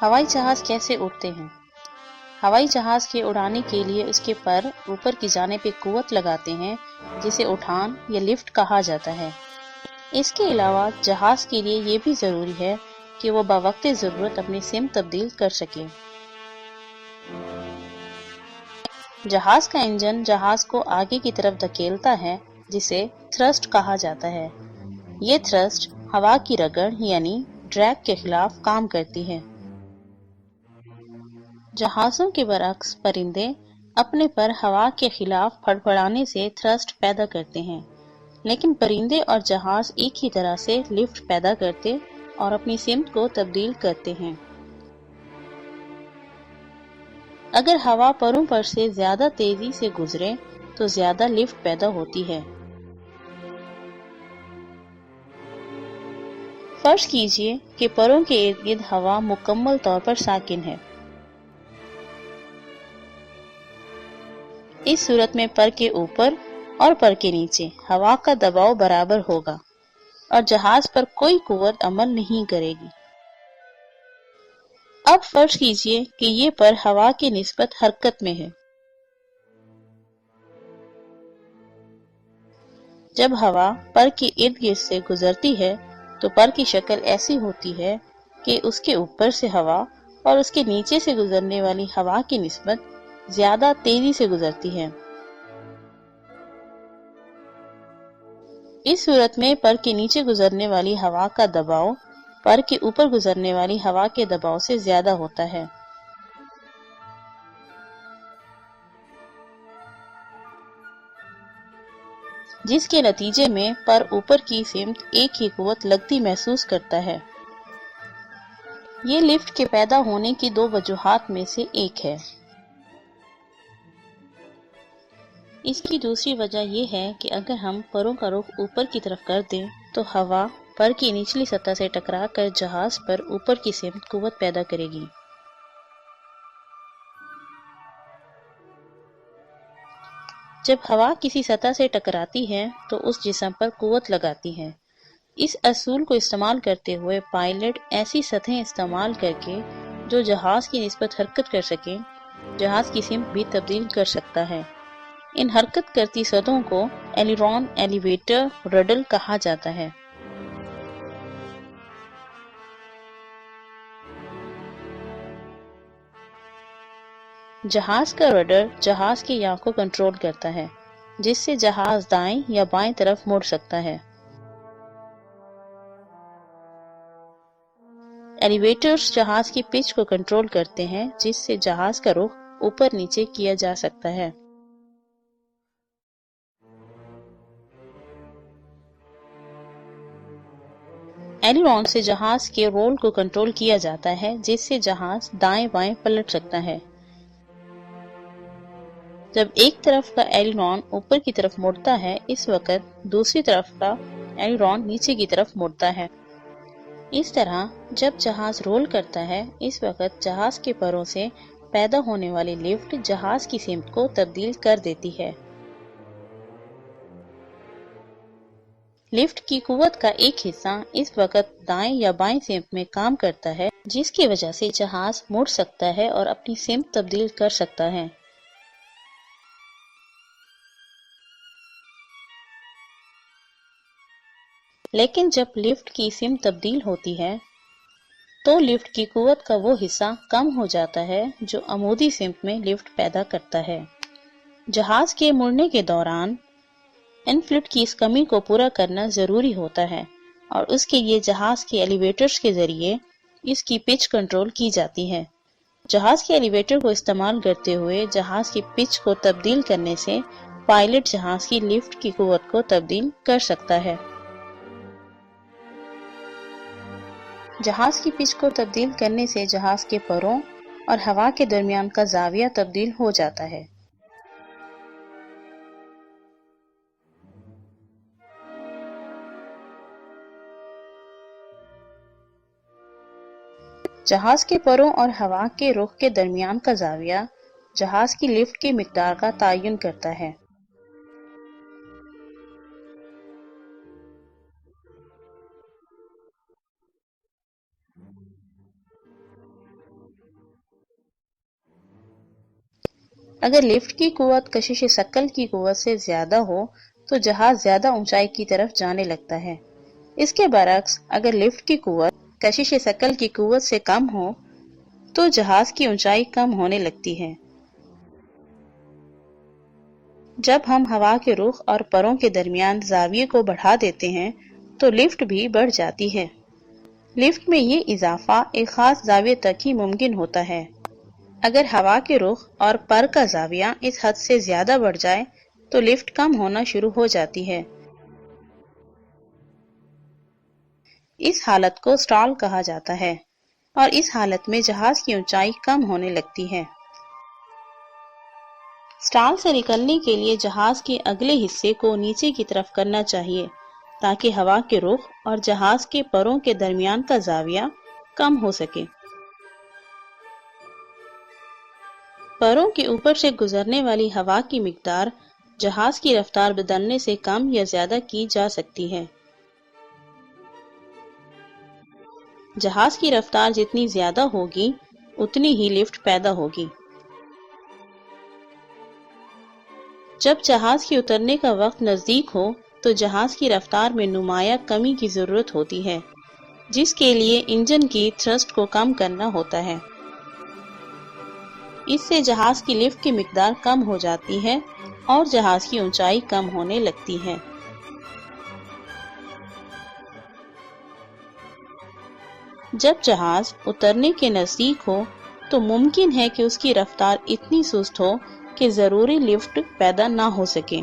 ہوائی جہاز کیسے اڑتے ہیں؟ ہوائی جہاز کے اڑانے کے لیے اس کے پر اوپر کی جانب ایک قوت لگاتے ہیں جسے اٹھان یا لفٹ کہا جاتا ہے۔ اس کے علاوہ جہاز کے لیے یہ بھی ضروری ہے کہ وہ بوقت ضرورت اپنی سمت تبدیل کر سکے۔ جہاز کا انجن جہاز کو آگے کی طرف دھکیلتا ہے جسے تھرسٹ کہا جاتا ہے۔ یہ تھرسٹ ہوا کی رگڑ یعنی ڈریگ کے خلاف کام کرتی ہے۔ جہازوں کے برعکس پرندے اپنے پر ہوا کے خلاف پھڑپڑانے سے تھرسٹ پیدا کرتے ہیں، لیکن پرندے اور جہاز ایک ہی طرح سے لفٹ پیدا کرتے اور اپنی سمت کو تبدیل کرتے ہیں۔ اگر ہوا پروں پر سے زیادہ تیزی سے گزرے تو زیادہ لفٹ پیدا ہوتی ہے۔ فرض کیجئے کہ پروں کے ارد گرد ہوا مکمل طور پر ساکن ہے۔ اس صورت میں پر کے اوپر اور پر کے نیچے ہوا کا دباؤ برابر ہوگا اور جہاز پر کوئی قوت عمل نہیں کرے گی۔ اب فرض کیجئے کہ یہ پر ہوا کی نسبت حرکت میں ہے۔ جب ہوا پر کے ارد گرد سے گزرتی ہے تو پر کی شکل ایسی ہوتی ہے کہ اس کے اوپر سے ہوا اور اس کے نیچے سے گزرنے والی ہوا کی نسبت زیادہ تیزی سے گزرتی ہے۔ اس صورت میں پر کے نیچے گزرنے والی ہوا کا دباؤ پر کے اوپر گزرنے والی ہوا کے دباؤ سے زیادہ ہوتا ہے۔ جس کے نتیجے میں پر اوپر کی سمت ایک ہی قوت لگتی محسوس کرتا ہے۔ یہ لفٹ کے پیدا ہونے کی دو وجوہات میں سے ایک ہے۔ اس کی دوسری وجہ یہ ہے کہ اگر ہم پروں کا رخ اوپر کی طرف کر دیں تو ہوا پر کی نچلی سطح سے ٹکرا کر جہاز پر اوپر کی سمت قوت پیدا کرے گی۔ جب ہوا کسی سطح سے ٹکراتی ہے تو اس جسم پر قوت لگاتی ہے۔ اس اصول کو استعمال کرتے ہوئے پائلٹ ایسی سطحیں استعمال کر کے جو جہاز کی نسبت حرکت کر سکیں، جہاز کی سمت بھی تبدیل کر سکتا ہے۔ ان حرکت کرتی سطحوں کو ایلیرون، ایلیویٹر، رڈل کہا جاتا ہے۔ جہاز کا رڈر جہاز کی یاک کو کنٹرول کرتا ہے، جس سے جہاز دائیں یا بائیں طرف مڑ سکتا ہے۔ ایلیویٹرز جہاز کی پچ کو کنٹرول کرتے ہیں، جس سے جہاز کا رخ اوپر نیچے کیا جا سکتا ہے۔ ایلیرون سے جہاز کے رول کو کنٹرول کیا جاتا ہے، جس سے جہاز دائیں بائیں پلٹ سکتا ہے۔ جب ایک طرف کا ایلیرون اوپر کی طرف مڑتا ہے، اس وقت دوسری طرف کا ایلیرون نیچے کی طرف مڑتا ہے۔ اس طرح جب جہاز رول کرتا ہے، اس وقت جہاز کے پروں سے پیدا ہونے والی لفٹ جہاز کی سمت کو تبدیل کر دیتی ہے۔ لفٹ کی قوت کا ایک حصہ اس وقت دائیں یا بائیں سمت میں کام کرتا ہے، جس کی وجہ سے جہاز مڑ سکتا ہے اور اپنی سمت تبدیل کر سکتا ہے۔ لیکن جب لفٹ کی سمت تبدیل ہوتی ہے تو لفٹ کی قوت کا وہ حصہ کم ہو جاتا ہے جو عمودی سمت میں لفٹ پیدا کرتا ہے۔ جہاز کے مڑنے کے دوران انفلٹ کی اس کمی کو پورا کرنا ضروری ہوتا ہے اور اس کے لیے جہاز کے ایلیویٹرز کے ذریعے اس کی پچ کنٹرول کی جاتی ہے۔ جہاز کے ایلیویٹر کو استعمال کرتے ہوئے جہاز کی پچ کو تبدیل کرنے سے پائلٹ جہاز کی لفٹ کی قوت کو تبدیل کر سکتا ہے۔ جہاز کی پچ کو تبدیل کرنے سے جہاز کے پروں اور ہوا کے درمیان کا زاویہ تبدیل ہو جاتا ہے۔ جہاز کے پروں اور ہوا کے رخ کے درمیان کا زاویہ جہاز کی لفٹ کی مقدار کا تعین کرتا ہے۔ اگر لفٹ کی قوت کشش ثقل کی قوت سے زیادہ ہو تو جہاز زیادہ اونچائی کی طرف جانے لگتا ہے۔ اس کے برعکس اگر لفٹ کی قوت کشش ثقل کی قوت سے کم ہو تو جہاز کی اونچائی کم ہونے لگتی ہے۔ جب ہم ہوا کے رخ اور پروں کے درمیان زاویے کو بڑھا دیتے ہیں تو لفٹ بھی بڑھ جاتی ہے۔ لفٹ میں یہ اضافہ ایک خاص زاویے تک ہی ممکن ہوتا ہے۔ اگر ہوا کے رخ اور پر کا زاویہ اس حد سے زیادہ بڑھ جائے تو لفٹ کم ہونا شروع ہو جاتی ہے۔ اس حالت کو سٹال کہا جاتا ہے اور اس حالت میں جہاز کی اونچائی کم ہونے لگتی ہے۔ سٹال سے نکلنے کے لیے جہاز کے اگلے حصے کو نیچے کی طرف کرنا چاہیے تاکہ ہوا کے رخ اور جہاز کے پروں کے درمیان کا زاویہ کم ہو سکے۔ پروں کے اوپر سے گزرنے والی ہوا کی مقدار جہاز کی رفتار بدلنے سے کم یا زیادہ کی جا سکتی ہے۔ جہاز کی رفتار جتنی زیادہ ہوگی اتنی ہی لفٹ پیدا ہوگی۔ جب جہاز کے اترنے کا وقت نزدیک ہو تو جہاز کی رفتار میں نمایاں کمی کی ضرورت ہوتی ہے، جس کے لیے انجن کی تھرسٹ کو کم کرنا ہوتا ہے۔ اس سے جہاز کی لفٹ کی مقدار کم ہو جاتی ہے اور جہاز کی اونچائی کم ہونے لگتی ہے۔ جب جہاز اترنے کے نزدیک ہو تو ممکن ہے کہ اس کی رفتار اتنی سست ہو کہ ضروری لفٹ پیدا نہ ہو سکے۔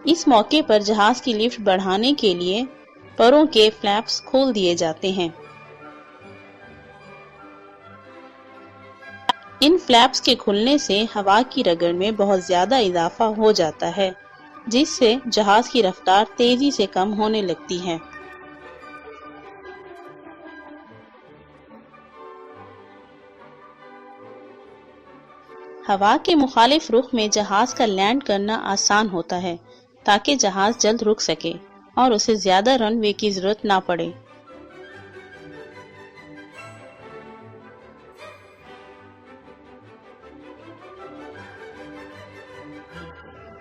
اس موقع پر جہاز کی لفٹ بڑھانے کے لیے پروں کے فلیپس کھول دیے جاتے ہیں۔ ان فلیپس کے کھلنے سے ہوا کی رگڑ میں بہت زیادہ اضافہ ہو جاتا ہے، جس سے جہاز کی رفتار تیزی سے کم ہونے لگتی ہے۔ ہوا کے مخالف رخ میں جہاز کا لینڈ کرنا آسان ہوتا ہے تاکہ جہاز جلد رک سکے اور اسے زیادہ رن وے کی ضرورت نہ پڑے۔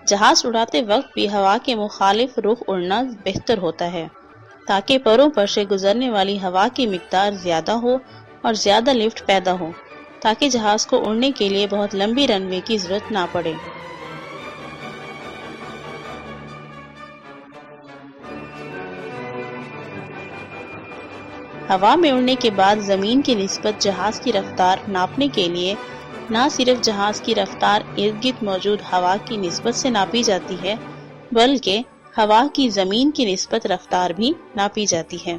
جہاز اڑاتے وقت بھی ہوا کے مخالف رخ اڑنا بہتر ہوتا ہے تاکہ پروں پر سے گزرنے والی ہوا کی مقدار زیادہ ہو اور زیادہ لفٹ پیدا ہو، تاکہ جہاز کو اڑنے کے لیے بہت لمبی رن وے کی ضرورت نہ پڑے۔ ہوا میں اڑنے کے بعد زمین کی نسبت جہاز کی رفتار ناپنے کے لیے نہ صرف جہاز کی رفتار ارد گرد موجود ہوا کی نسبت سے ناپی جاتی ہے بلکہ ہوا کی زمین کی نسبت رفتار بھی ناپی جاتی ہے۔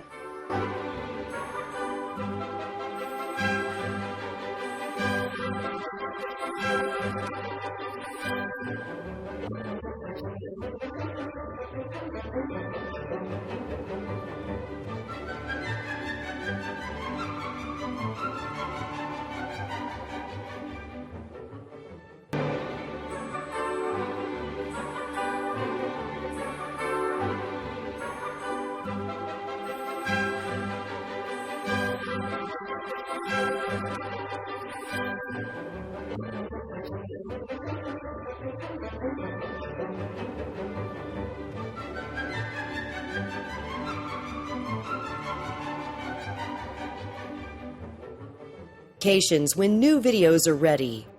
When new videos are ready.